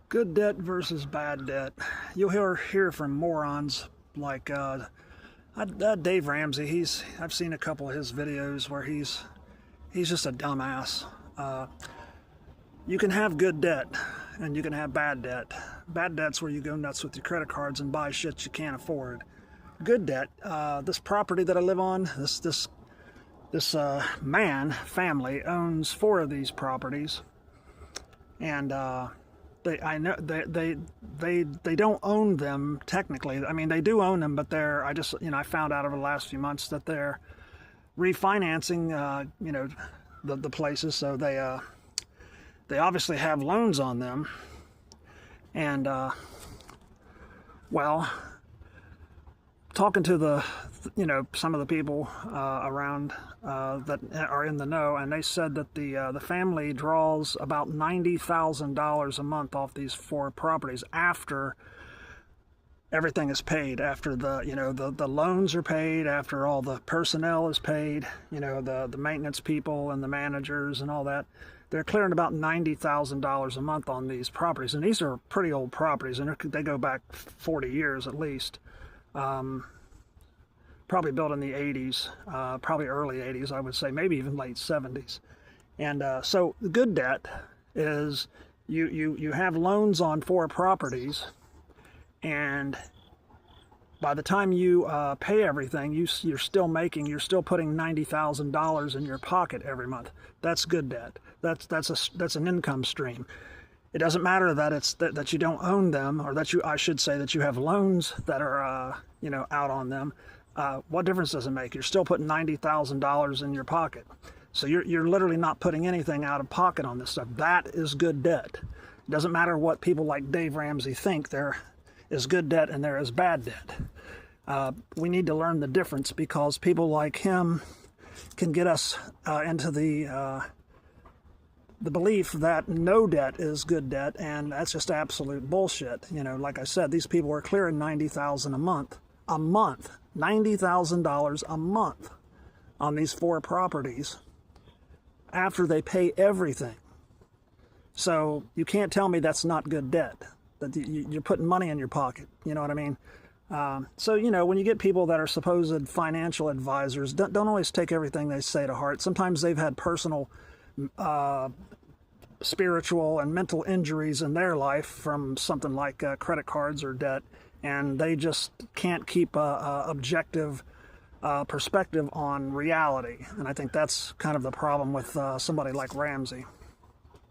Good debt versus bad debt. You'll hear from morons like Dave Ramsey. I've seen a couple of his videos where he's just a dumbass. You can have good debt and you can have bad debt. Bad debt's where you go nuts with your credit cards and buy shit you can't afford. Good debt. This property that I live on, this family owns 4 of these properties, and they don't own them technically. I mean, they do own them, but I found out over the last few months that they're refinancing the places, so they obviously have loans on them. And well, talking to some of the people around that are in the know, and they said that the family draws about $90,000 a month off these 4 properties after everything is paid, after the loans are paid, after all the personnel is paid, the maintenance people and the managers and all that. They're clearing about $90,000 a month on these properties, and these are pretty old properties, and they go back 40 years at least. Probably built in the 80s, probably early 80s, I would say, maybe even late 70s. And so the good debt is you have loans on 4 properties, and by the time you pay everything, you're still putting $90,000 in your pocket every month. That's good debt. That's an income stream. It doesn't matter that that you don't own them, or that I should say that you have loans that are out on them. What difference does it make? You're still putting $90,000 in your pocket. So you're literally not putting anything out of pocket on this stuff. That is good debt. It doesn't matter what people like Dave Ramsey think. There is good debt and there is bad debt. We need to learn the difference, because people like him can get us into the belief that no debt is good debt, and that's just absolute bullshit. Like I said, these people are clearing $90,000 a month, $90,000 a month on these 4 properties after they pay everything. So you can't tell me that's not good debt, that you're putting money in your pocket. You know what I mean? So when you get people that are supposed financial advisors, don't always take everything they say to heart. Sometimes they've had personal spiritual and mental injuries in their life from something like credit cards or debt, and they just can't keep a objective perspective on reality. And I think that's kind of the problem with somebody like Ramsey.